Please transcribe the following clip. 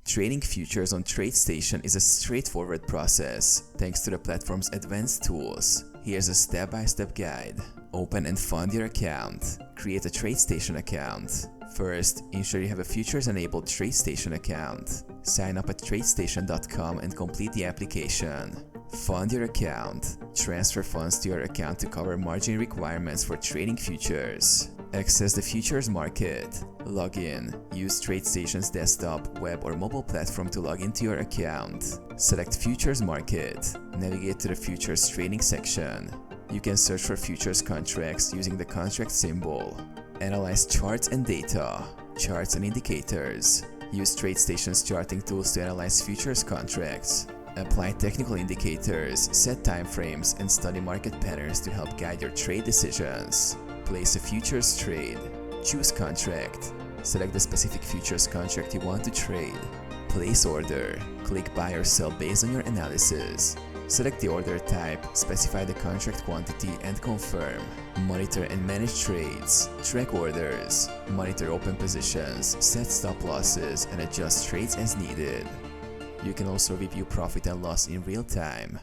Trading futures on TradeStation is a straightforward process thanks to the platform's advanced tools. Here's a step-by-step guide. Open and fund your account. Create a TradeStation account. First, ensure you have a futures-enabled TradeStation account. Sign up at TradeStation.com and complete the application. Fund your account. Transfer funds to your account to cover margin requirements for trading futures. Access the futures market. Log in. Use TradeStation's desktop, web, or mobile platform to log into your account. Select Futures Market. Navigate to the Futures Trading section. You can search for futures contracts using the contract symbol. Analyze charts and data. Charts and indicators. Use TradeStation's charting tools to analyze futures contracts. Apply technical indicators, set timeframes, and study market patterns to help guide your trade decisions. Place a futures trade. Choose contract. Select the specific futures contract you want to trade. Place order. Click buy or sell based on your analysis. Select the order type, specify the contract quantity, and confirm. Monitor and manage trades. Track orders. Monitor open positions, set stop losses, and adjust trades as needed. You can also review profit and loss in real time.